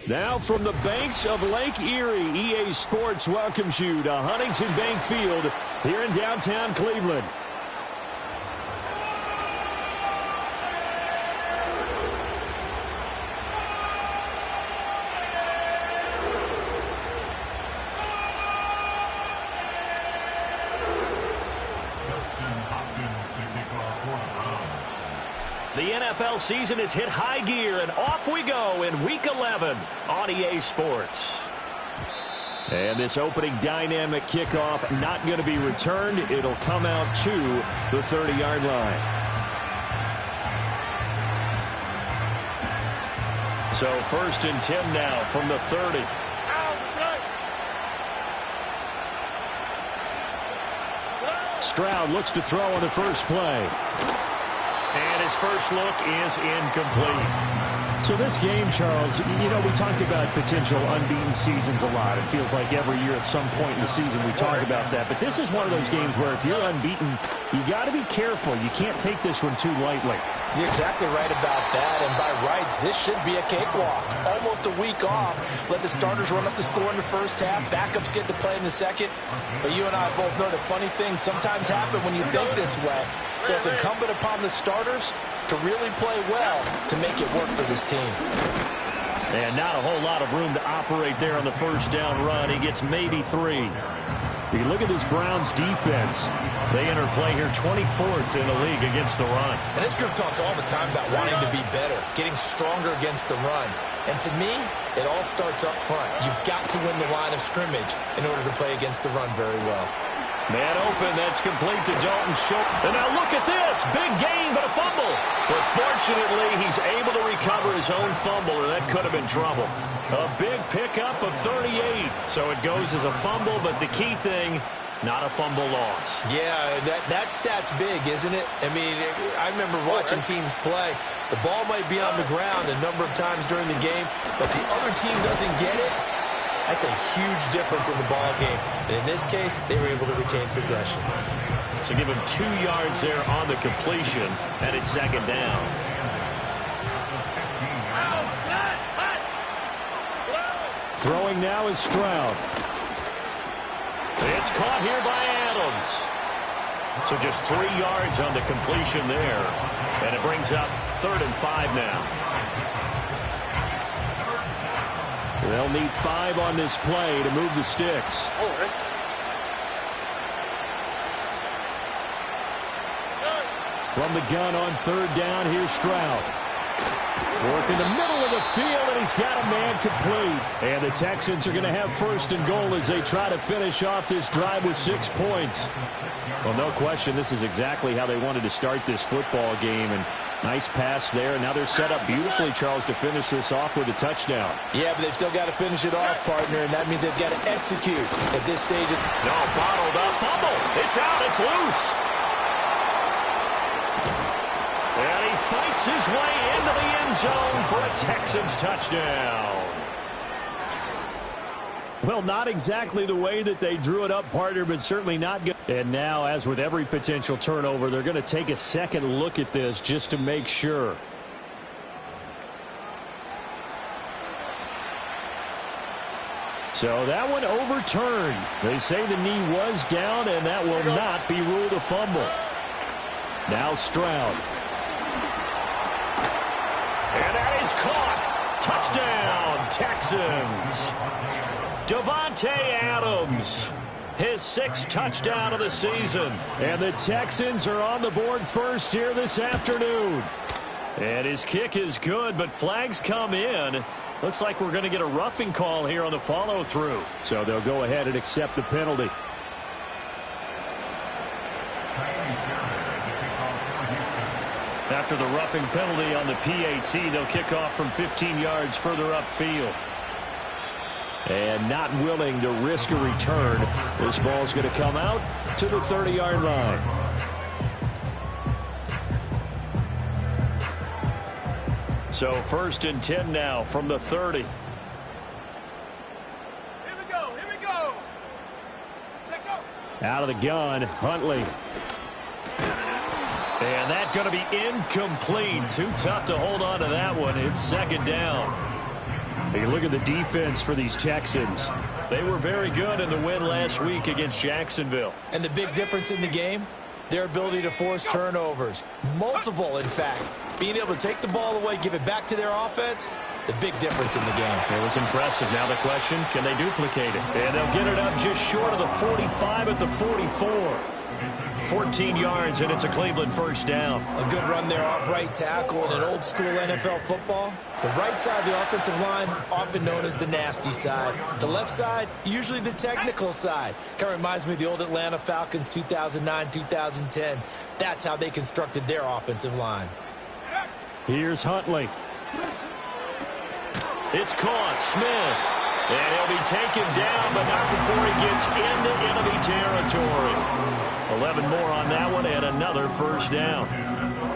Now from the banks of Lake Erie, EA Sports welcomes you to Huntington Bank Field here in downtown Cleveland. The NFL season has hit high gear, and off we go in Week 11 on EA Sports. And this opening dynamic kickoff not going to be returned. It'll come out to the 30-yard line. So 1st and 10 now from the 30. Stroud looks to throw on the first play. And his first look is incomplete. So this game, Charles, you know, we talk about potential unbeaten seasons a lot. It feels like every year at some point in the season we talk about that. But this is one of those games where if you're unbeaten, you got to be careful. You can't take this one too lightly. You're exactly right about that. And by rights, this should be a cakewalk. Almost a week off. Let the starters run up the score in the first half. Backups get to play in the second. But you and I both know that funny things sometimes happen when you think this way. So it's incumbent upon the starters to really play well to make it work for this team. And not a whole lot of room to operate there on the first down run. He gets maybe 3. You look at this Browns defense. They enter play here 24th in the league against the run. And this group talks all the time about wanting to be better, getting stronger against the run. And to me, it all starts up front. You've got to win the line of scrimmage in order to play against the run very well. Man open, that's complete to Dalton Schultz. And now look at this. Big gain, but a fumble. But fortunately, he's able to recover his own fumble, or that could have been trouble. A big pickup of 38. So it goes as a fumble, but the key thing, not a fumble loss. Yeah, that stat's big, isn't it? I mean, I remember watching teams play. The ball might be on the ground a number of times during the game, but the other team doesn't get it. That's a huge difference in the ball game. And in this case, they were able to retain possession. So give him 2 yards there on the completion, and it's 2nd down. Throwing now is Stroud. It's caught here by Adams. So just 3 yards on the completion there. And it brings up 3rd and 5 now. They'll need 5 on this play to move the sticks. From the gun on 3rd down, here's Stroud. Work in the middle of the field, and he's got a man complete. And the Texans are going to have 1st and goal as they try to finish off this drive with 6 points. Well, no question, this is exactly how they wanted to start this football game. And nice pass there. Now they're set up beautifully, Charles, to finish this off with a touchdown. Yeah, but they've still got to finish it off, partner, and that means they've got to execute at this stage. No, bottled up. Fumble. It's out. It's loose. And he fights his way into the end zone for a Texans touchdown. Well, not exactly the way that they drew it up, partner, but certainly not good. And now, as with every potential turnover, they're going to take a second look at this just to make sure. So that one overturned. They say the knee was down, and that will not be ruled a fumble. Now Stroud. And that is caught. Touchdown, Texans. Davante Adams, his 6th touchdown of the season. And the Texans are on the board first here this afternoon. And his kick is good, but flags come in. Looks like we're going to get a roughing call here on the follow-through. So they'll go ahead and accept the penalty. After the roughing penalty on the PAT, they'll kick off from 15 yards further upfield. And not willing to risk a return, this ball's going to come out to the 30-yard line. So 1st and 10 now from the 30. Here we go. Check out. Out of the gun, Huntley. And that's going to be incomplete. Too tough to hold on to that one. It's 2nd down. Hey, look at the defense for these Texans. They were very good in the win last week against Jacksonville. And the big difference in the game, their ability to force turnovers. Multiple, in fact. Being able to take the ball away, give it back to their offense, the big difference in the game. It was impressive. Now the question, can they duplicate it? And they'll get it up just short of the 45 at the 44. 14 yards, and it's a Cleveland first down. A good run there off right tackle in an old-school NFL football. The right side of the offensive line, often known as the nasty side. The left side, usually the technical side. Kind of reminds me of the old Atlanta Falcons 2009-2010. That's how they constructed their offensive line. Here's Huntley. It's caught. Smith. And he'll be taken down, but not before he gets into enemy territory. 11 more on that one, and another first down.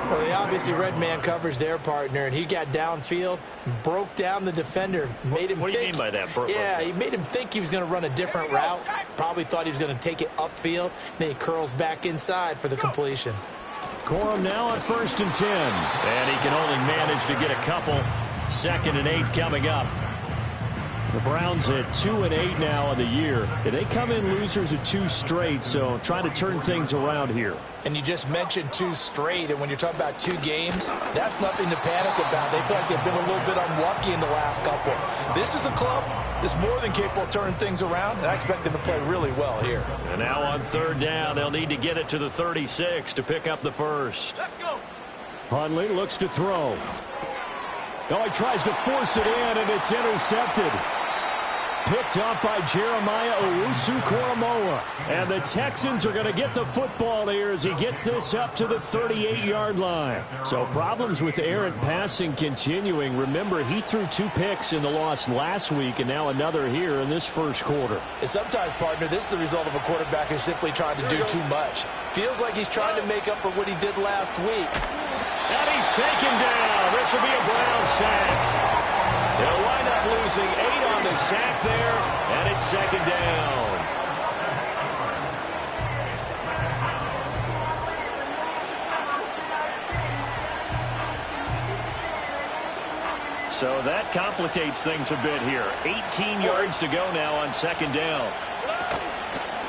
Well, they obviously red man covers their partner, and he got downfield, broke down the defender, made him What do you mean by that? Yeah, he made him think he was going to run a different route. Probably thought he was going to take it upfield. Then he curls back inside for the completion. Corum now on 1st and 10. And he can only manage to get a couple. 2nd and 8 coming up. The Browns at 2-8 now in the year. They come in losers at 2 straight, so trying to turn things around here. And you just mentioned 2 straight, and when you're talking about 2 games, that's nothing to panic about. They feel like they've been a little bit unlucky in the last couple. This is a club that's more than capable of turning things around, and I expect them to play really well here. And now on 3rd down, they'll need to get it to the 36 to pick up the first. Let's go. Hundley looks to throw. Oh, he tries to force it in, and it's intercepted. Picked up by Jeremiah Owusu-Koramoah. And the Texans are going to get the football here as he gets this up to the 38-yard line. So problems with errant passing continuing. Remember, he threw 2 picks in the loss last week, and now another here in this first quarter. And sometimes, partner, this is the result of a quarterback who's simply trying to do too much. Feels like he's trying to make up for what he did last week. And he's taken down. This will be a Brown sack. They'll wind up losing 8 on the sack there, and it's 2nd down. So that complicates things a bit here. 18 yards to go now on 2nd down.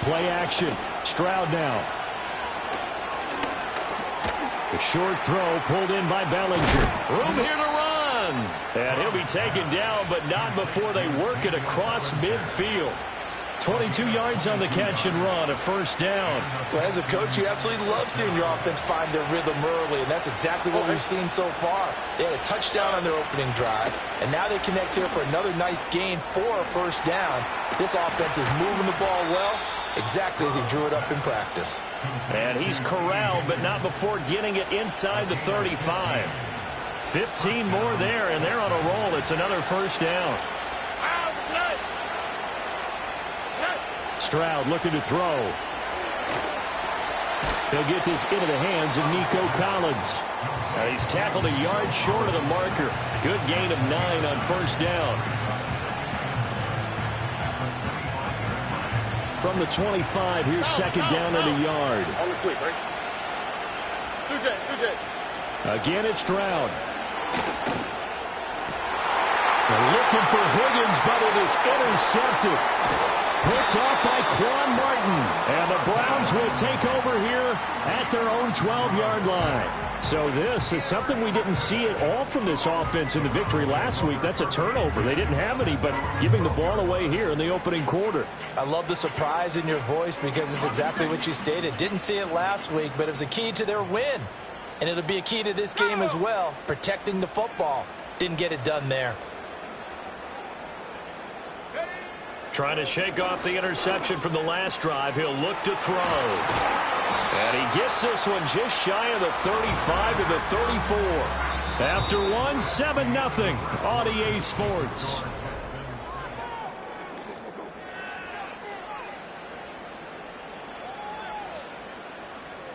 Play action. Stroud now. The short throw pulled in by Bellinger. Room here to run. And he'll be taken down, but not before they work it across midfield. 22 yards on the catch and run, a first down. Well, as a coach, you absolutely love seeing your offense find their rhythm early, and that's exactly what we've seen so far. They had a touchdown on their opening drive, and now they connect here for another nice gain for a first down. This offense is moving the ball well, exactly as he drew it up in practice. And he's corralled, but not before getting it inside the 35. 15 more there, and they're on a roll. It's another first down. Stroud looking to throw. He'll get this into the hands of Nico Collins. Now he's tackled a yard short of the marker. Good gain of 9 on first down. From the 25, here's 2nd down and a yard. On the quick, right? 2J. Again, it's Stroud. They're looking for Higgins, but it is intercepted. Picked off by Quan Martin. And the Browns will take over here at their own 12-yard line. So this is something we didn't see at all from this offense in the victory last week. That's a turnover. They didn't have any, but giving the ball away here in the opening quarter. I love the surprise in your voice because it's exactly what you stated. Didn't see it last week, but it was a key to their win. And it'll be a key to this game as well, protecting the football. Didn't get it done there. Trying to shake off the interception from the last drive. He'll look to throw. And he gets this one just shy of the 35 to the 34. After one, 7-0 on EA Sports.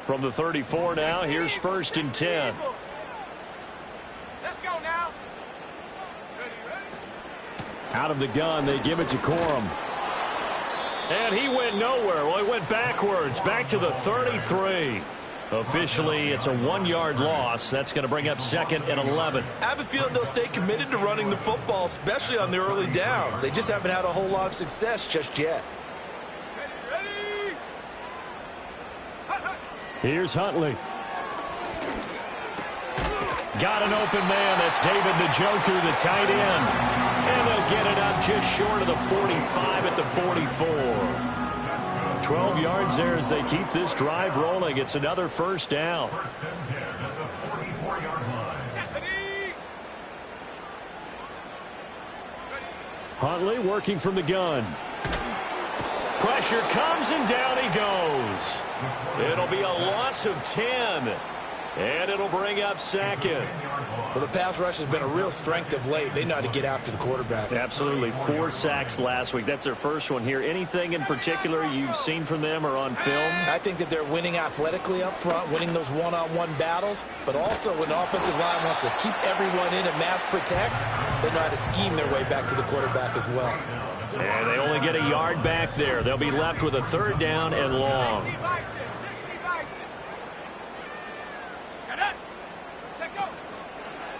From the 34 now, here's 1st and 10. Let's go now. Out of the gun, they give it to Corum. And he went nowhere. Well, he went backwards, back to the 33. Officially, it's a 1-yard loss. That's going to bring up second and 11. I have a feeling they'll stay committed to running the football, especially on the early downs. They just haven't had a whole lot of success just yet. Here's Huntley. Got an open man. That's David Njoku, the tight end. And they'll get it up just short of the 45 at the 44. 12 yards there as they keep this drive rolling. It's another first down. Huntley working from the gun. Pressure comes and down he goes. It'll be a loss of 10. And it'll bring up second. Well, the pass rush has been a real strength of late. They know how to get after the quarterback. Absolutely. 4 sacks last week. That's their first one here. Anything in particular you've seen from them or on film? I think that they're winning athletically up front, winning those one-on-one battles, but also when the offensive line wants to keep everyone in and mass protect, they know how to scheme their way back to the quarterback as well. And they only get a yard back there. They'll be left with a 3rd down and long.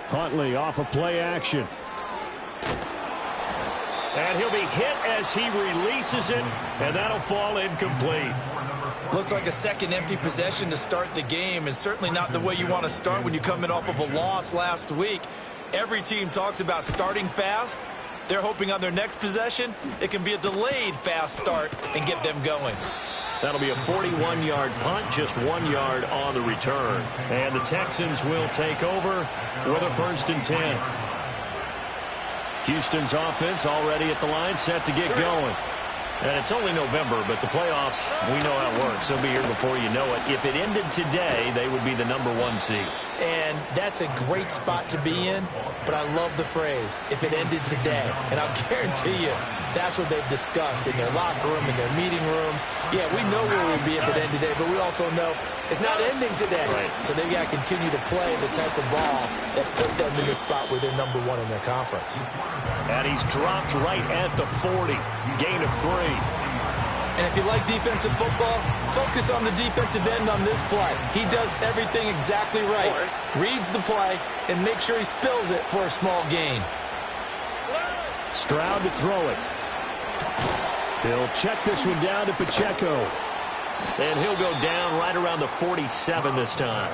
Huntley off of play action. And he'll be hit as he releases it, and that'll fall incomplete. Looks like a second empty possession to start the game, and certainly not the way you want to start when you come in off of a loss last week. Every team talks about starting fast. They're hoping on their next possession, it can be a delayed fast start and get them going. That'll be a 41-yard punt, just 1 yard on the return. And the Texans will take over with a 1st and 10. Houston's offense already at the line, set to get going. And it's only November, but the playoffs, we know how it works. They'll be here before you know it. If it ended today, they would be the #1 seed. And that's a great spot to be in, but I love the phrase, if it ended today. And I'll guarantee you, that's what they've discussed in their locker room, in their meeting rooms. Yeah, we know where we'd be if it ended today, but we also know it's not ending today. Right. So they've got to continue to play the type of ball that put them in the spot where they're #1 in their conference. And he's dropped right at the 40. Gain of 3. And if you like defensive football, focus on the defensive end on this play. He does everything exactly right. Reads the play and makes sure he spills it for a small gain. Stroud to throw it. He'll check this one down to Pacheco. And he'll go down right around the 47 this time.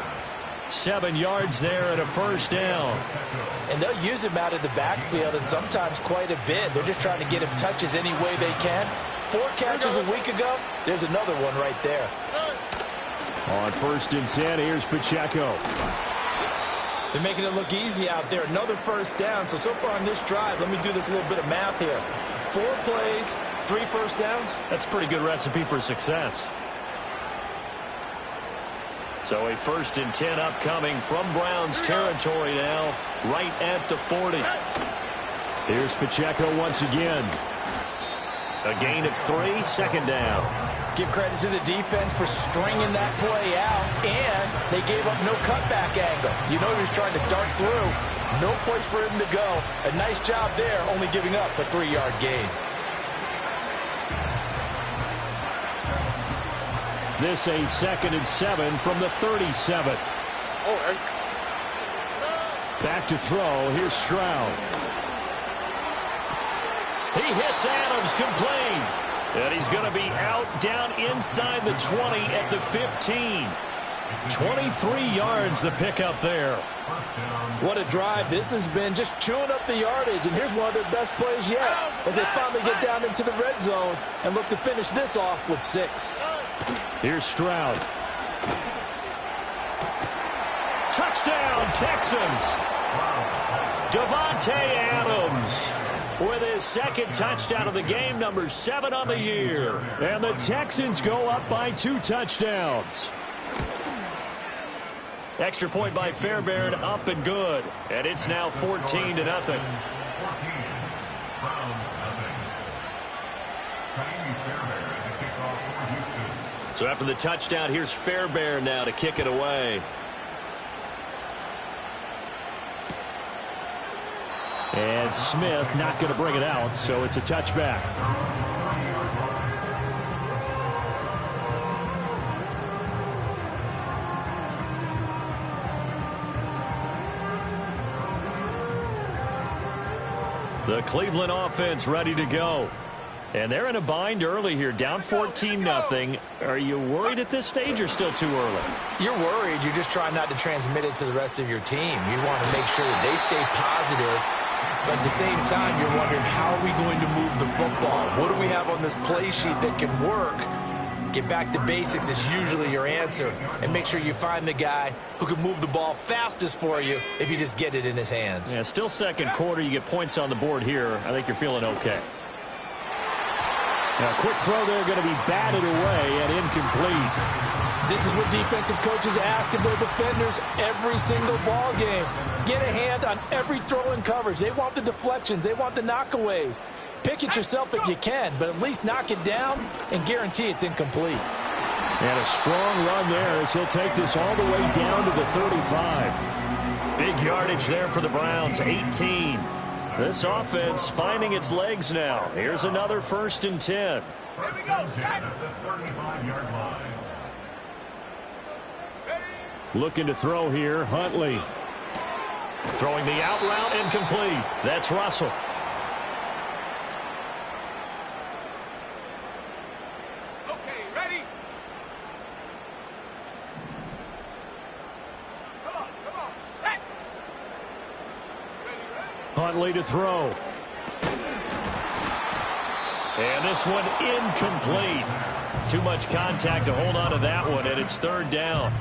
7 yards there and a 1st down. And they'll use him out of the backfield and sometimes quite a bit. They're just trying to get him touches any way they can. 4 catches a week ago. There's another one right there. On 1st and 10, here's Pacheco. They're making it look easy out there. Another 1st down. So far on this drive, let me do this little bit of math here. 4 plays, 3 1st downs. That's a pretty good recipe for success. So a 1st and 10 upcoming from Browns territory now, right at the 40. Here's Pacheco once again. A gain of 3, 2nd down. Give credit to the defense for stringing that play out, and they gave up no cutback angle. You know he was trying to dart through. No place for him to go. A nice job there, only giving up a 3-yard gain. This a 2nd and 7 from the 37. Back to throw. Here's Stroud. He hits Adams complete. And he's going to be out down inside the 20 at the 15. 23 yards the pickup there. What a drive this has been, just chewing up the yardage. And here's one of their best plays yet as they finally get down into the red zone and look to finish this off with 6. Here's Stroud. Touchdown, Texans. Davante Adams with his 2nd touchdown of the game, number 7 on the year. And the Texans go up by 2 touchdowns. Extra point by Fairbairn, up and good. And it's now 14-0. So after the touchdown, here's Fairbairn now to kick it away. And Smith not going to bring it out, so it's a touchback. The Cleveland offense ready to go. And they're in a bind early here, down 14-0. Are you worried at this stage or still too early? You're worried. You're just trying not to transmit it to the rest of your team. You want to make sure that they stay positive. But at the same time, you're wondering, how are we going to move the football? What do we have on this play sheet that can work? Get back to basics is usually your answer. And make sure you find the guy who can move the ball fastest for you if you just get it in his hands. Yeah, still second quarter. You get points on the board here. I think you're feeling okay. Now, a quick throw there, going to be batted away and incomplete. This is what defensive coaches ask of their defenders every single ball game. Get a hand on every throw in coverage. They want the deflections. They want the knockaways. Pick it yourself if you can, but at least knock it down and guarantee it's incomplete. And a strong run there as he'll take this all the way down to the 35. Big yardage there for the Browns, 18. This offense finding its legs now. Here's another 1st and 10. Here we go, set. Looking to throw here, Huntley. Throwing the out route, incomplete. That's Russell. Okay, ready? Come on, set. Huntley to throw. And this one incomplete. Too much contact to hold on to that one, and it's 3rd down.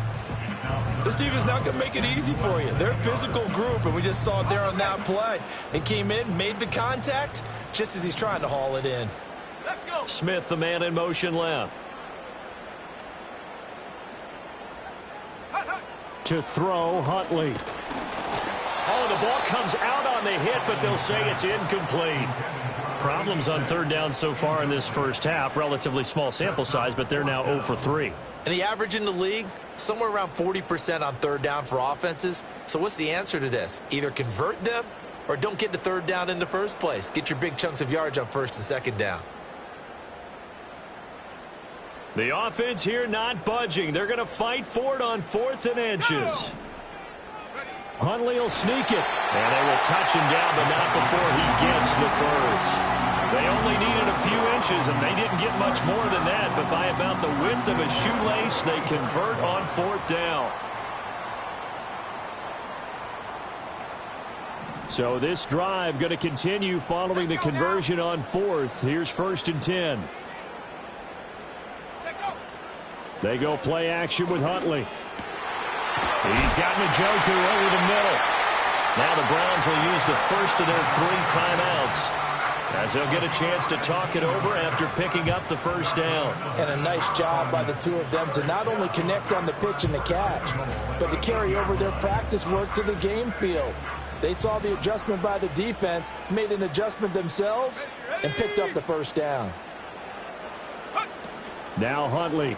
This team is not going to make it easy for you. They're a physical group, and we just saw it there on that play. They came in, made the contact, just as he's trying to haul it in. Let's go. Smith, the man in motion left. To throw, Huntley. Oh, the ball comes out on the hit, but they'll say it's incomplete. Problems on 3rd down so far in this first half. Relatively small sample size, but they're now 0 for 3. And the average in the league, somewhere around 40% on 3rd down for offenses. So what's the answer to this? Either convert them or don't get to 3rd down in the first place. Get your big chunks of yards on 1st and 2nd down. The offense here not budging. They're going to fight for it on 4th and inches. Huntley will sneak it. And they will touch him down, but not before he gets the first. They only needed a few inches, and they didn't get much more than that. But by about the width of a shoelace, they convert on 4th down. So this drive going to continue following the conversion on 4th. Here's 1st and 10. They go play action with Huntley. He's got Njoku over the middle. Now the Browns will use the first of their 3 timeouts, as they'll get a chance to talk it over after picking up the 1st down. And a nice job by the two of them to not only connect on the pitch and the catch, but to carry over their practice work to the game field. They saw the adjustment by the defense, made an adjustment themselves, and picked up the 1st down. Now Huntley.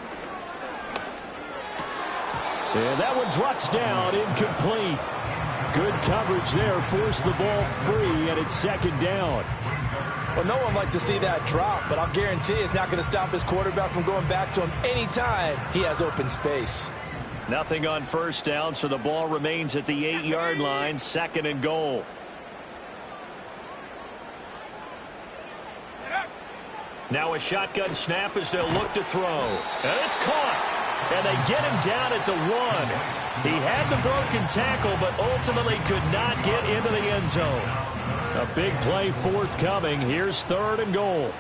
And that one drops down, incomplete. Good coverage there, forced the ball free, and it's 2nd down. Well, no one likes to see that drop, but I'll guarantee it's not going to stop his quarterback from going back to him anytime he has open space. Nothing on 1st down, so the ball remains at the 8-yard line, 2nd and goal. Now a shotgun snap as they'll look to throw. And it's caught. And they get him down at the 1. He had the broken tackle, but ultimately could not get into the end zone. A big play forthcoming. Here's 3rd and goal.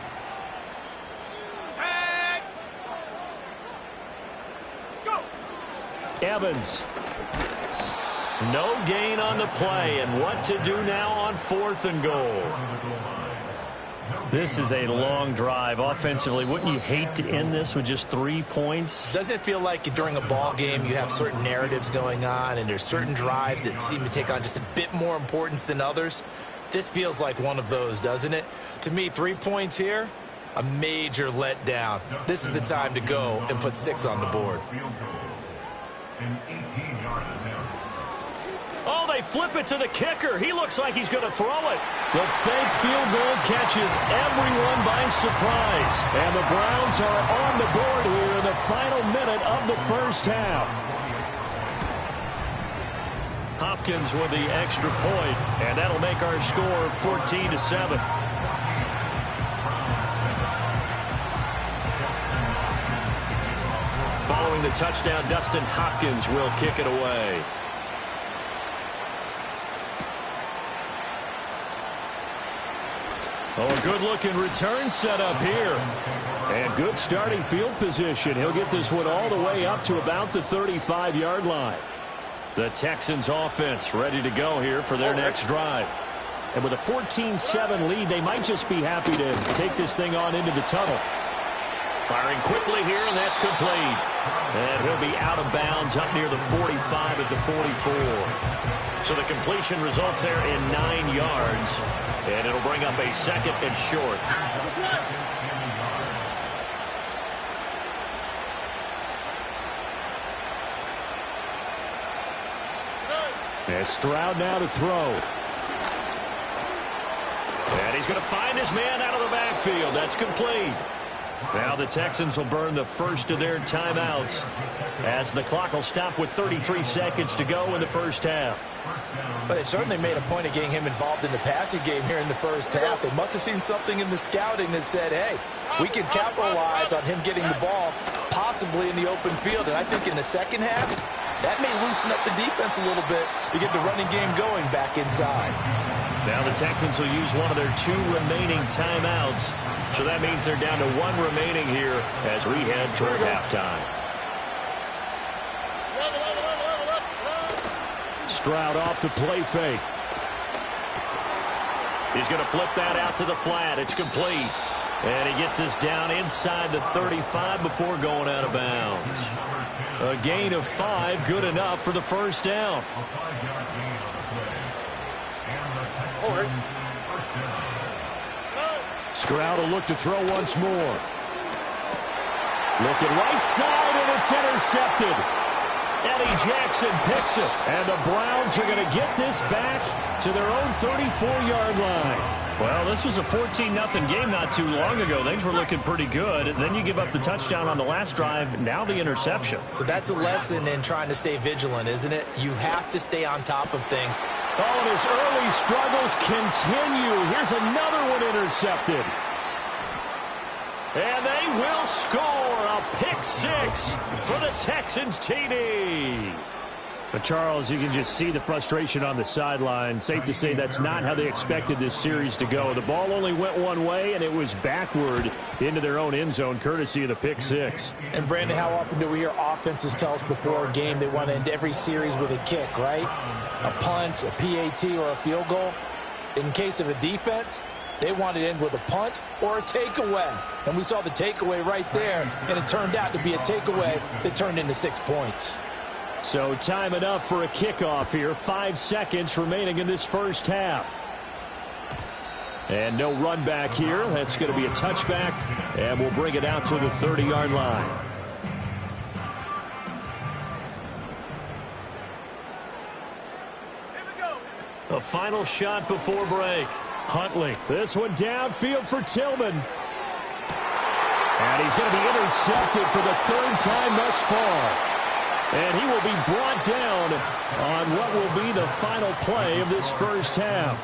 Go. Evans. No gain on the play, and what to do now on 4th and goal. This is a long drive offensively. Wouldn't you hate to end this with just 3 points? Doesn't it feel like during a ball game you have certain narratives going on and there's certain drives that seem to take on just a bit more importance than others? This feels like one of those, doesn't it? To me, 3 points here, a major letdown. This is the time to go and put 6 on the board. Oh, they flip it to the kicker. He looks like he's going to throw it. The fake field goal catches everyone by surprise. And the Browns are on the board here in the final minute of the first half. Hopkins with the extra point, and that'll make our score 14-7. Following the touchdown, Dustin Hopkins will kick it away. Oh, a good-looking return set up here. And good starting field position. He'll get this one all the way up to about the 35-yard line. The Texans offense ready to go here for their next drive. And with a 14-7 lead, they might just be happy to take this thing on into the tunnel. Firing quickly here, and that's complete. And he'll be out of bounds up near the 45 at the 44. So the completion results there in 9 yards. And it'll bring up a second and short. And Stroud now to throw. And he's going to find his man out of the backfield. That's complete. Now the Texans will burn the first of their timeouts as the clock will stop with 33 seconds to go in the first half. But they certainly made a point of getting him involved in the passing game here in the first half. They must have seen something in the scouting that said, hey, we can capitalize on him getting the ball possibly in the open field. And I think in the second half, that may loosen up the defense a little bit to get the running game going back inside. Now the Texans will use one of their 2 remaining timeouts. So that means they're down to 1 remaining here as we head toward halftime. Stroud off the play fake. He's going to flip that out to the flat. It's complete. And he gets this down inside the 35 before going out of bounds. A gain of 5, good enough for the first down. Stroud will look to throw once more. Looking right side, and it's intercepted. Eddie Jackson picks it, and the Browns are going to get this back to their own 34-yard line. Well, this was a 14-0 game not too long ago. Things were looking pretty good. Then you give up the touchdown on the last drive, now the interception. So that's a lesson in trying to stay vigilant, isn't it? You have to stay on top of things. Oh, and his early struggles continue. Here's another one intercepted. And they will score a pick 6 for the Texans TD. But Charles, you can just see the frustration on the sideline. Safe to say that's not how they expected this series to go. The ball only went one way, and it was backward into their own end zone, courtesy of the pick 6. And, Brandon, how often do we hear offenses tell us before a game they want to end every series with a kick, right? A punt, a PAT, or a field goal. In case of a defense, they want to end with a punt or a takeaway. And we saw the takeaway right there, and it turned out to be a takeaway that turned into 6 points. So time enough for a kickoff here. 5 seconds remaining in this first half. And no run back here. That's going to be a touchback, and we'll bring it out to the 30-yard line. A final shot before break. Huntley. This one downfield for Tillman. And he's going to be intercepted for the 3rd time thus far. And he will be brought down on what will be the final play of this first half.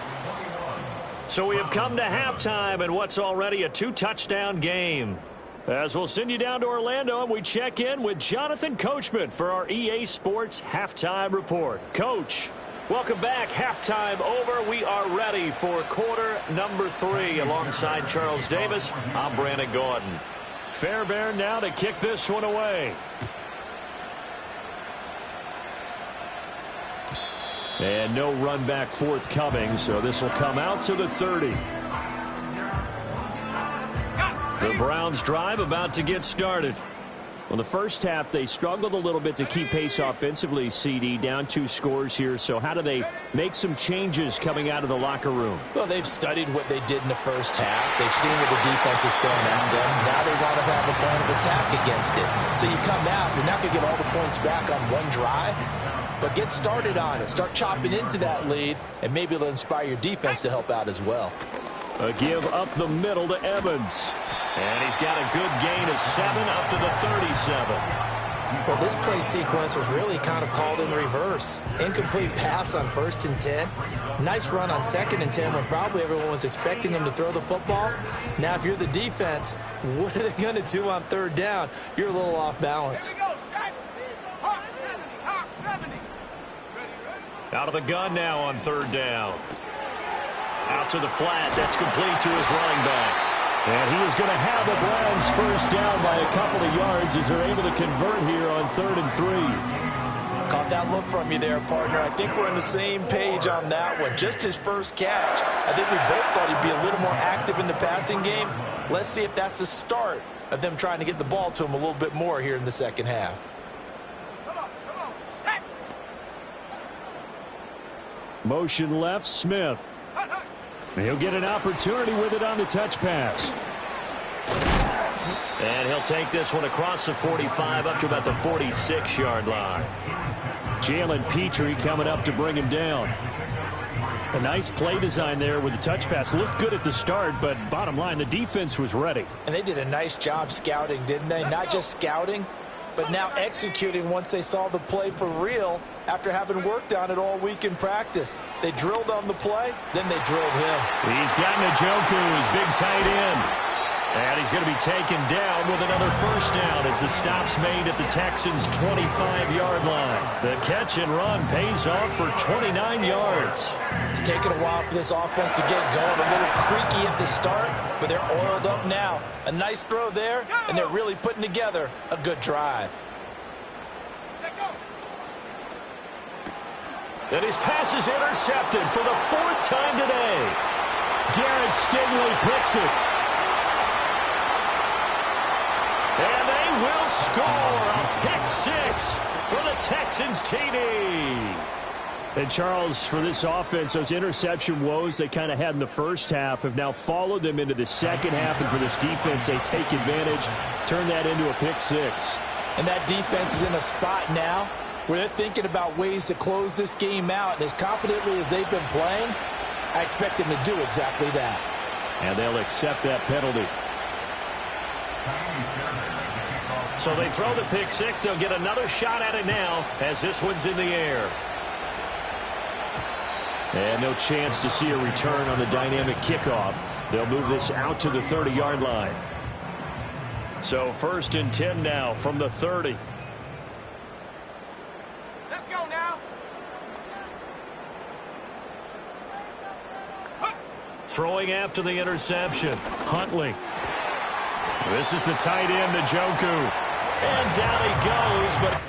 So we have come to halftime in what's already a 2-touchdown game. As we'll send you down to Orlando, and we check in with Jonathan Coachman for our EA Sports Halftime Report. Coach, welcome back. Halftime over. We are ready for quarter number 3. Alongside Charles Davis, I'm Brandon Gordon. Fairbairn now to kick this one away. And no run back forthcoming, so this will come out to the 30. The Browns drive about to get started. Well, the first half, they struggled a little bit to keep pace offensively, CD, down 2 scores here. So how do they make some changes coming out of the locker room? Well, they've studied what they did in the first half. They've seen what the defense is throwing at them. Now they want to have a plan of attack against it. So you come out, you're not going to get all the points back on one drive, but get started on it. Start chopping into that lead, and maybe it'll inspire your defense to help out as well. A give up the middle to Evans. And he's got a good gain of 7 up to the 37. Well, this play sequence was really kind of called in reverse. Incomplete pass on 1st and 10. Nice run on 2nd and 10 when probably everyone was expecting him to throw the football. Now, if you're the defense, what are they going to do on 3rd down? You're a little off balance. Out of the gun now on 3rd down. Out to the flat. That's complete to his running back. And he is going to have the Browns first down by a couple of yards as they're able to convert here on 3rd and 3. Caught that look from you there, partner. I think we're on the same page on that one. Just his first catch. I think we both thought he'd be a little more active in the passing game. Let's see if that's the start of them trying to get the ball to him a little bit more here in the second half. Come on, set. Motion left, Smith. He'll get an opportunity with it on the touch pass. And he'll take this one across the 45 up to about the 46-yard line. Jalen Petrie coming up to bring him down. A nice play design there with the touch pass. Looked good at the start, but bottom line, the defense was ready. And they did a nice job scouting, didn't they? Not just scouting, but now executing once they saw the play for real after having worked on it all week in practice. They drilled on the play, then they drilled him. He's got Njoku, his big tight end. And he's going to be taken down with another first down as the stop's made at the Texans' 25-yard line. The catch and run pays off for 29 yards. It's taken a while for this offense to get going. A little creaky at the start, but they're oiled up now. A nice throw there, and they're really putting together a good drive. And his pass is intercepted for the 4th time today. Derek Stingley picks it. And they will score a pick 6 for the Texans TD. And Charles, for this offense, those interception woes they kind of had in the first half have now followed them into the second half. And for this defense, they take advantage, turn that into a pick 6. And that defense is in a spot now where they're thinking about ways to close this game out. And as confidently as they've been playing, I expect them to do exactly that. And they'll accept that penalty. So they throw the pick 6. They'll get another shot at it now as this one's in the air. And no chance to see a return on the dynamic kickoff. They'll move this out to the 30-yard line. So 1st and 10 now from the 30. Let's go now. Throwing after the interception. Huntley. This is the tight end, Njoku. And down he goes, but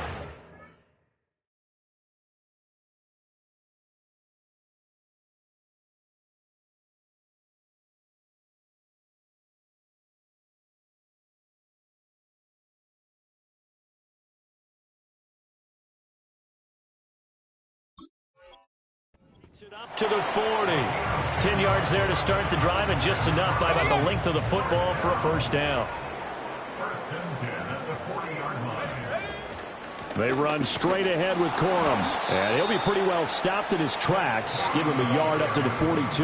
it up to the 40. 10 yards there to start the drive, and just enough by about the length of the football for a first down. They run straight ahead with Corum. And he'll be pretty well stopped in his tracks. Give him a yard up to the 42.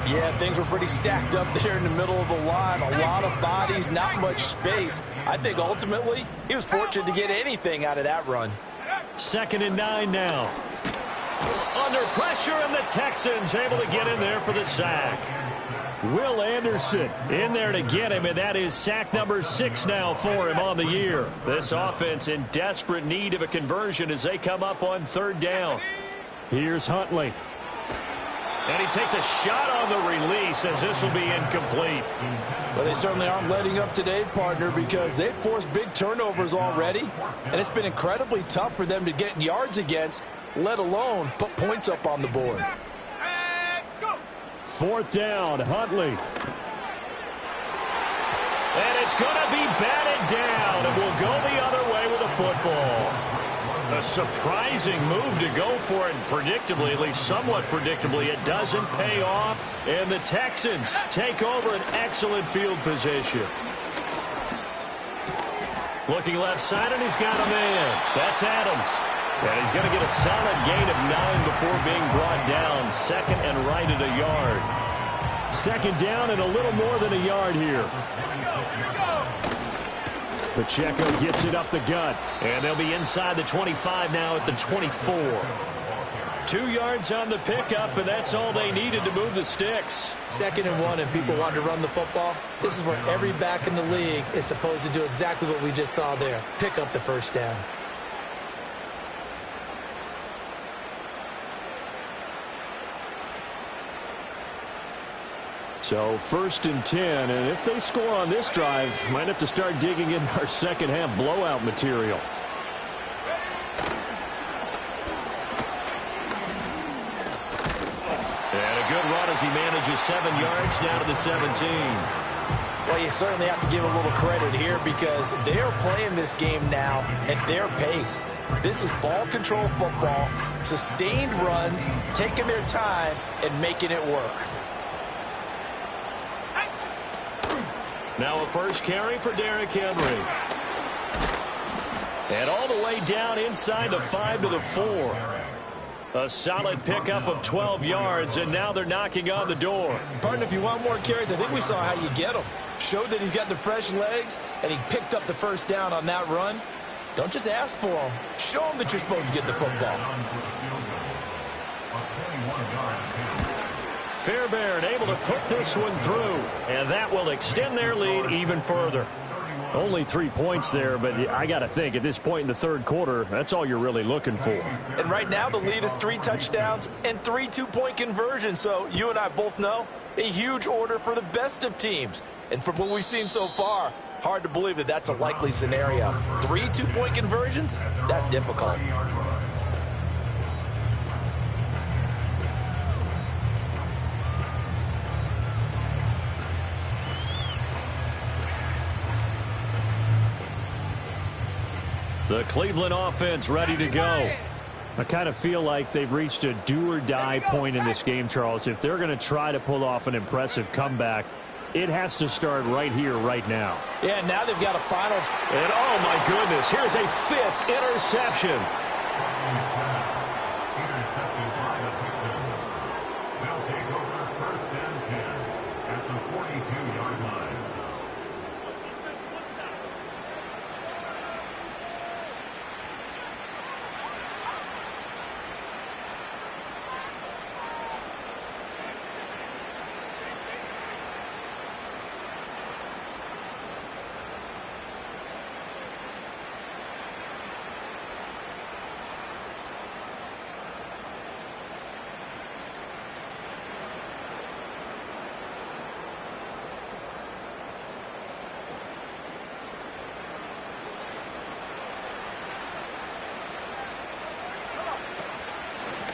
Yeah, things were pretty stacked up there in the middle of the line. A lot of bodies, not much space. I think ultimately he was fortunate to get anything out of that run. 2nd and 9 now. Under pressure, and the Texans able to get in there for the sack. Will Anderson in there to get him, and that is sack number 6 now for him on the year. This offense in desperate need of a conversion as they come up on 3rd down. Here's Huntley. And he takes a shot on the release as this will be incomplete. Well, they certainly aren't letting up today, partner, because they've forced big turnovers already, and it's been incredibly tough for them to get yards against, let alone put points up on the board. 4th down, Huntley. And it's going to be batted down, and we'll go the other way with the football. A surprising move to go for it, and predictably, at least somewhat predictably, it doesn't pay off, and the Texans take over an excellent field position. Looking left side, and he's got a man. That's Adams. And he's going to get a solid gain of 9 before being brought down. 2nd and right at a yard. 2nd down and a little more than a yard here. Pacheco gets it up the gut. And they'll be inside the 25 now at the 24. 2 yards on the pickup, and that's all they needed to move the sticks. 2nd and 1, and people want to run the football. This is where every back in the league is supposed to do exactly what we just saw there. Pick up the first down. So 1st and 10, and if they score on this drive, might have to start digging in our second half blowout material. And a good run as he manages 7 yards down to the 17. Well, you certainly have to give a little credit here because they are playing this game now at their pace. This is ball control football, sustained runs, taking their time and making it work. Now a first carry for Derrick Henry. And all the way down inside the 5 to the 4. A solid pickup of 12 yards, and now they're knocking on the door. Partner, if you want more carries, I think we saw how you get them. Showed that he's got the fresh legs, and he picked up the first down on that run. Don't just ask for them. Show them that you're supposed to get the football. Fairbairn able to put this one through, and that will extend their lead even further. Only 3 points there, but I got to think at this point in the third quarter, that's all you're really looking for. And right now the lead is 3 touchdowns and 3 two-point conversions. So you and I both know a huge order for the best of teams. And from what we've seen so far, hard to believe that that's a likely scenario. 3 two-point conversions? That's difficult. The Cleveland offense ready to go. I kind of feel like they've reached a do-or-die point in this game, Charles. If they're going to try to pull off an impressive comeback, it has to start right here, right now. Yeah, now they've got a final. And oh, my goodness, here's a 5th interception. They'll take over 1st and 10 at the 42-yard line.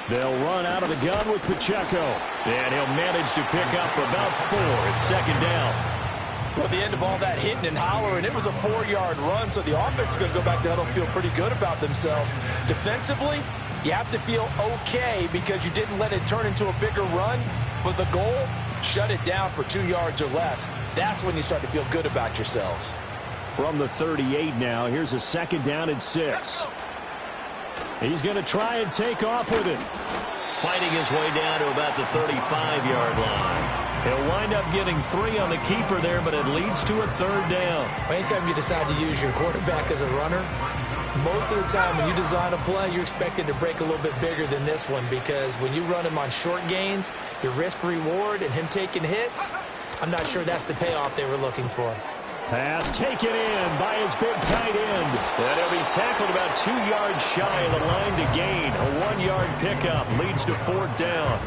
They'll run out of the gun with Pacheco. And he'll manage to pick up about 4 at 2nd down. Well, at the end of all that hitting and hollering, it was a 4-yard run, so the offense is going to go back to huddle and feel pretty good about themselves. Defensively, you have to feel okay because you didn't let it turn into a bigger run, but the goal, shut it down for 2 yards or less. That's when you start to feel good about yourselves. From the 38 now, here's a 2nd down and 6. He's going to try and take off with it. Fighting his way down to about the 35-yard line. He'll wind up getting 3 on the keeper there, but it leads to a 3rd down. Anytime you decide to use your quarterback as a runner, most of the time when you design a play, you're expected to break a little bit bigger than this one because when you run him on short gains, your risk-reward and him taking hits, I'm not sure that's the payoff they were looking for. Pass taken in by his big tight end. And he'll be tackled about 2 yards shy of the line to gain. A 1-yard pickup leads to 4th down.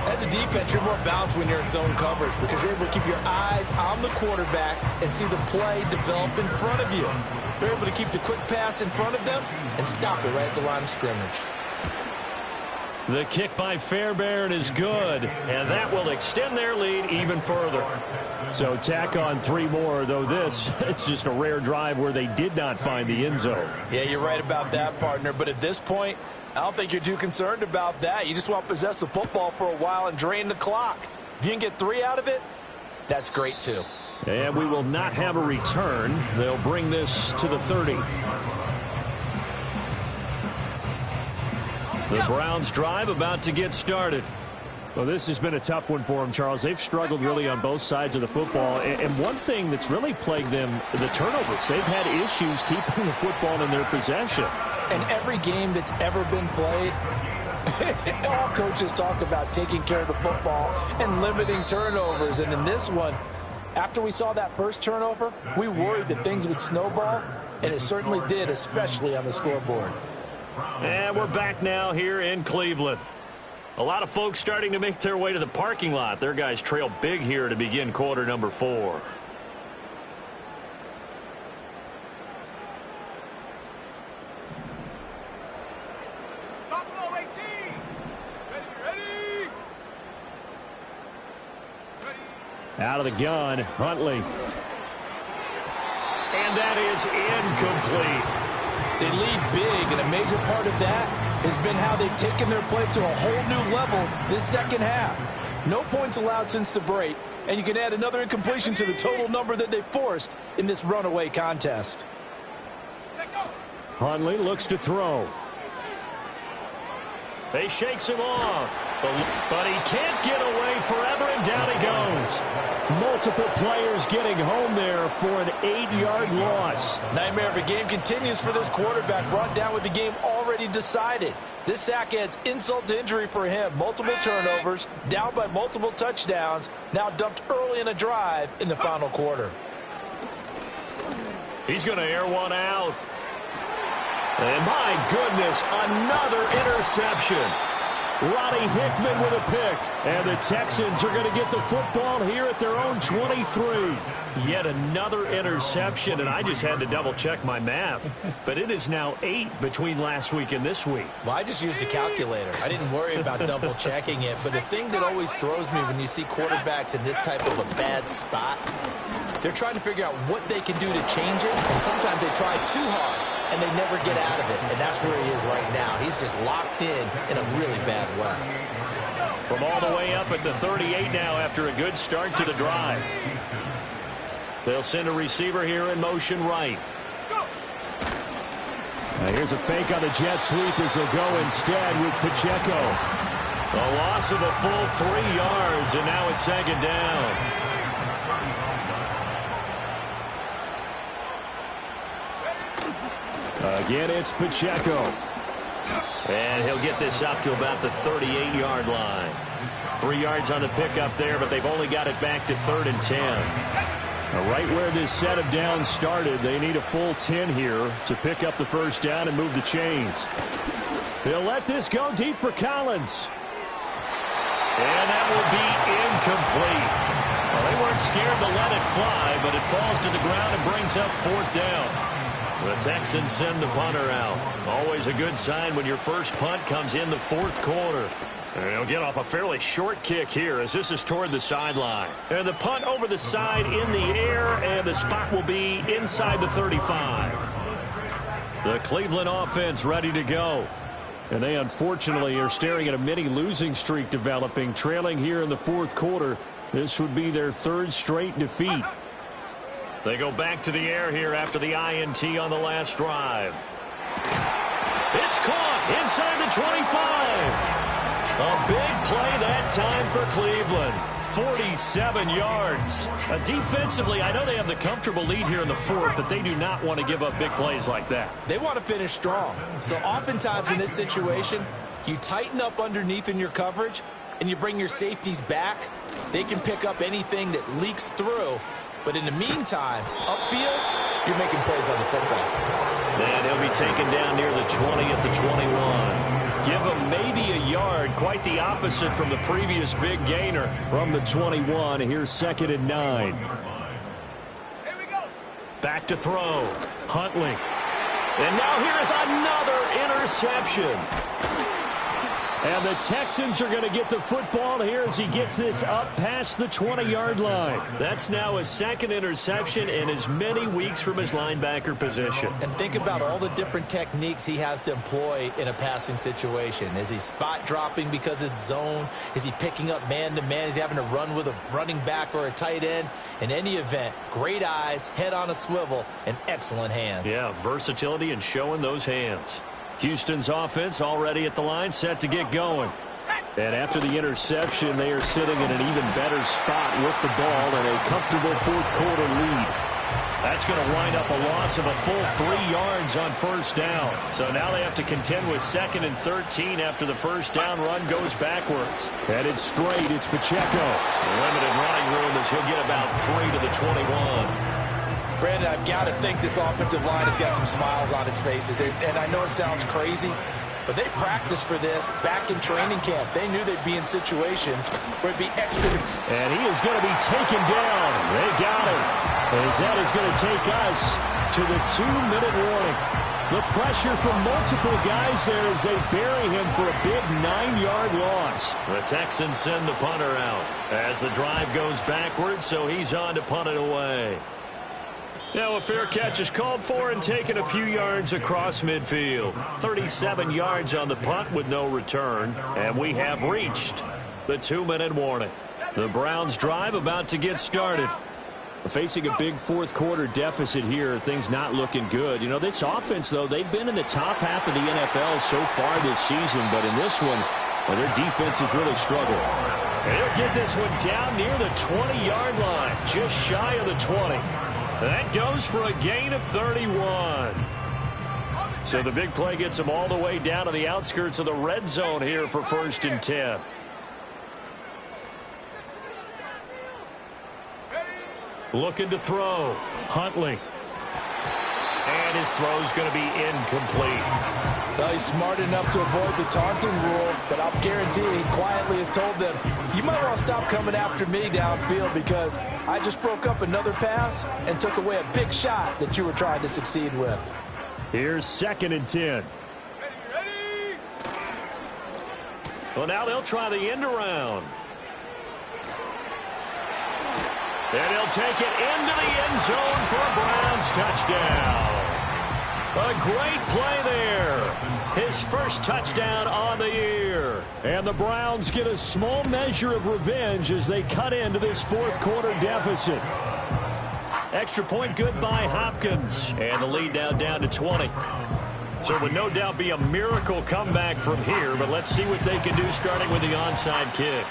As a defense, you're more balanced when you're in zone coverage because you're able to keep your eyes on the quarterback and see the play develop in front of you. You're able to keep the quick pass in front of them and stop it right at the line of scrimmage. The kick by Fairbairn is good, and that will extend their lead even further. So tack on 3 more, though it's just a rare drive where they did not find the end zone. Yeah, you're right about that, partner. But at this point, I don't think you're too concerned about that. You just want to possess the football for a while and drain the clock. If you can get 3 out of it, that's great too. And we will not have a return. They'll bring this to the 30. The Browns drive about to get started. Well, this has been a tough one for them, Charles. They've struggled really on both sides of the football. And one thing that's really plagued them, the turnovers. They've had issues keeping the football in their possession. And every game that's ever been played, all coaches talk about taking care of the football and limiting turnovers. And in this one, after we saw that first turnover, we worried that things would snowball, and it certainly did, especially on the scoreboard. And we're back now here in Cleveland. A lot of folks starting to make their way to the parking lot. Their guys trail big here to begin quarter number 4. Buffalo 18. Ready. Out of the gun, Huntley. And that is incomplete. They lead big, and a major part of that has been how they've taken their play to a whole new level this second half. No points allowed since the break, and you can add another incompletion to the total number that they forced in this runaway contest. Huntley looks to throw. He shakes him off, but he can't get away forever, and down he goes. Multiple players getting home there for an 8-yard loss. Nightmare of a game continues for this quarterback, brought down with the game already decided. This sack adds insult to injury for him. Multiple turnovers, down by multiple touchdowns, now dumped early in a drive in the final quarter. He's going to air one out. And my goodness, another interception. Roddy Hickman with a pick. And the Texans are going to get the football here at their own 23. Yet another interception, and I just had to double-check my math. But it is now 8 between last week and this week. Well, I just used a calculator. I didn't worry about double-checking it. But the thing that always throws me when you see quarterbacks in this type of a bad spot, they're trying to figure out what they can do to change it. And sometimes they try too hard, and they never get out of it. And that's where he is right now. He's just locked in a really bad way. From all the way up at the 38 now after a good start to the drive. They'll send a receiver here in motion right. Now here's a fake on the jet sweep as they'll go instead with Pacheco. A loss of a full 3 yards, and now it's second down. Again, it's Pacheco. And he'll get this up to about the 38-yard line. 3 yards on the pickup there, but they've only got it back to 3rd and 10. Right where this set of downs started, they need a full 10 here to pick up the first down and move the chains. They'll let this go deep for Collins. And that will be incomplete. Well, they weren't scared to let it fly, but it falls to the ground and brings up 4th down. The Texans send the punter out. Always a good sign when your first punt comes in the 4th quarter. And he'll get off a fairly short kick here as this is toward the sideline. And the punt over the side in the air, and the spot will be inside the 35. The Cleveland offense ready to go. And they unfortunately are staring at a mini losing streak developing, trailing here in the 4th quarter. This would be their 3rd straight defeat. They go back to the air here after the INT on the last drive. It's caught inside the 25. A big play that time for Cleveland. 47 yards. Defensively, I know they have the comfortable lead here in the 4th, but they do not want to give up big plays like that. They want to finish strong. So oftentimes in this situation, you tighten up underneath in your coverage, and you bring your safeties back. They can pick up anything that leaks through. But in the meantime, upfield, you're making plays on the football. And he'll be taken down near the 20 at the 21. Give him maybe a yard, quite the opposite from the previous big gainer. From the 21, here's 2nd and 9. Here we go. Back to throw. Huntley. And now here's another interception. And the Texans are going to get the football here as he gets this up past the 20-yard line. That's now his 2nd interception in as many weeks from his linebacker position. And think about all the different techniques he has to employ in a passing situation. Is he spot dropping because it's zone? Is he picking up man-to-man? Is he having to run with a running back or a tight end? In any event, great eyes, head on a swivel, and excellent hands. Yeah, versatility and showing those hands. Houston's offense already at the line, set to get going. And after the interception, they are sitting in an even better spot with the ball and a comfortable fourth-quarter lead. That's going to wind up a loss of a full 3 yards on first down. So now they have to contend with 2nd and 13 after the first down run goes backwards. Headed straight, it's Pacheco. Limited running room as he'll get about 3 to the 21. Brandon, I've got to think this offensive line has got some smiles on its faces. And I know it sounds crazy, but they practiced for this back in training camp. They knew they'd be in situations where it'd be extra. And he is going to be taken down. They got him. As that is going to take us to the 2-minute warning. The pressure from multiple guys there as they bury him for a big 9-yard loss. The Texans send the punter out as the drive goes backwards, so he's on to punt it away. Now a fair catch is called for and taken a few yards across midfield. 37 yards on the punt with no return, and we have reached the 2-minute warning. The Browns drive about to get started. Facing a big fourth-quarter deficit here, things not looking good. You know, this offense, though, they've been in the top half of the NFL so far this season, but in this one, well, their defense has really struggled. And he'll get this one down near the 20-yard line, just shy of the 20. That goes for a gain of 31. So the big play gets them all the way down to the outskirts of the red zone here for 1st and 10. Looking to throw. Huntley. And his throw's going to be incomplete. Well, he's smart enough to avoid the taunting rule, but I'll guarantee he quietly has told them, you might want to stop coming after me downfield because I just broke up another pass and took away a big shot that you were trying to succeed with. Here's 2nd and 10. Ready? Well, now they'll try the end around. And he'll take it into the end zone for a Browns touchdown. A great play there. His first touchdown on the year. And the Browns get a small measure of revenge as they cut into this fourth-quarter deficit. Extra point good by Hopkins. And the lead now down to 20. So it would no doubt be a miracle comeback from here, but let's see what they can do starting with the onside kick.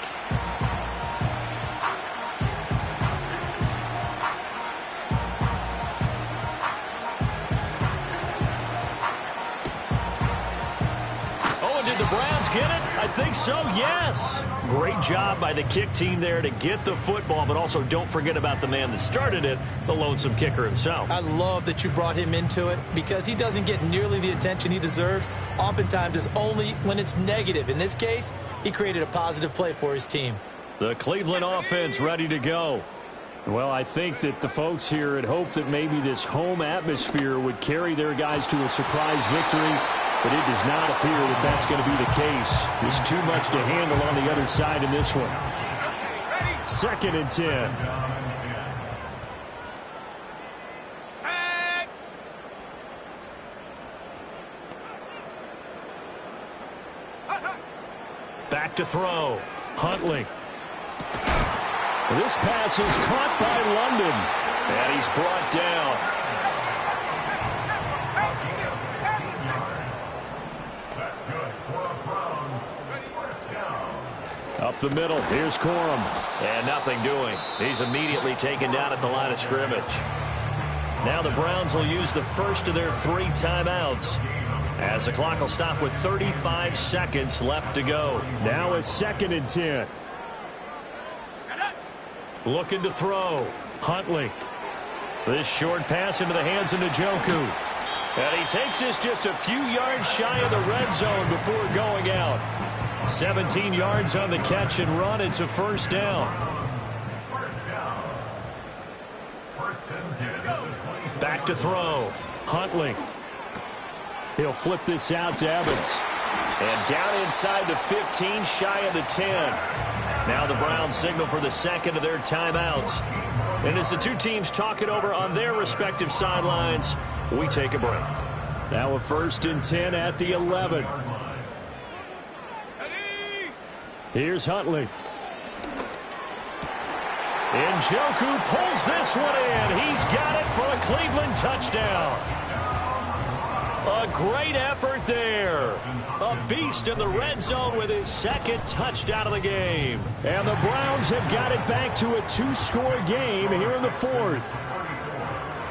Did the Browns get it? I think so, yes. Great job by the kick team there to get the football, but also don't forget about the man that started it, the lonesome kicker himself. I love that you brought him into it because he doesn't get nearly the attention he deserves. Oftentimes it's only when it's negative. In this case, he created a positive play for his team. The Cleveland offense ready to go. Well, I think that the folks here had hoped that maybe this home atmosphere would carry their guys to a surprise victory. But it does not appear that that's going to be the case. There's too much to handle on the other side in this one. 2nd and 10. Set. Back to throw. Huntley. This pass is caught by London. And he's brought down. Up the middle, here's Corum. And nothing doing. He's immediately taken down at the line of scrimmage. Now the Browns will use the first of their 3 timeouts as the clock will stop with 35 seconds left to go. Now it's 2nd and 10. Looking to throw. Huntley. This short pass into the hands of Njoku. And he takes this just a few yards shy of the red zone before going out. 17 yards on the catch and run. It's a first down. Back to throw. Huntley. He'll flip this out to Evans. And down inside the 15, shy of the 10. Now the Browns signal for the second of their timeouts. And as the two teams talk it over on their respective sidelines, we take a break. Now a 1st and 10 at the 11. Here's Huntley. Njoku pulls this one in. He's got it for a Cleveland touchdown. A great effort there. A beast in the red zone with his second touchdown of the game. And the Browns have got it back to a 2-score game here in the fourth.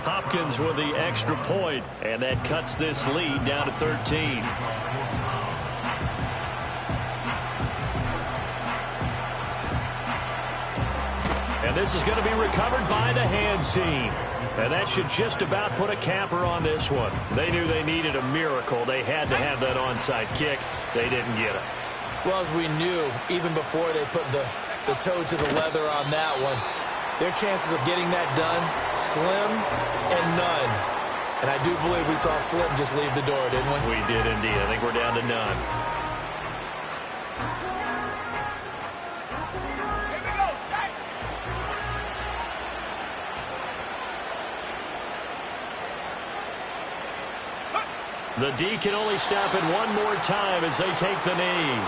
Hopkins with the extra point, and that cuts this lead down to 13. And this is going to be recovered by the hands team. And that should just about put a capper on this one. They knew they needed a miracle. They had to have that onside kick. They didn't get it. Well, as we knew, even before they put the toe to the leather on that one, their chances of getting that done, slim and none. And I do believe we saw Slim just leave the door, didn't we? We did indeed. I think we're down to none. The D can only stop it one more time as they take the knee.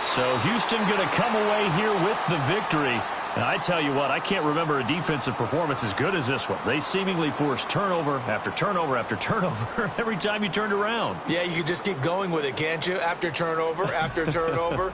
So Houston going to come away here with the victory. And I tell you what, I can't remember a defensive performance as good as this one. They seemingly forced turnover after turnover after turnover every time you turned around. Yeah, you could just keep going with it, can't you? After turnover, after turnover.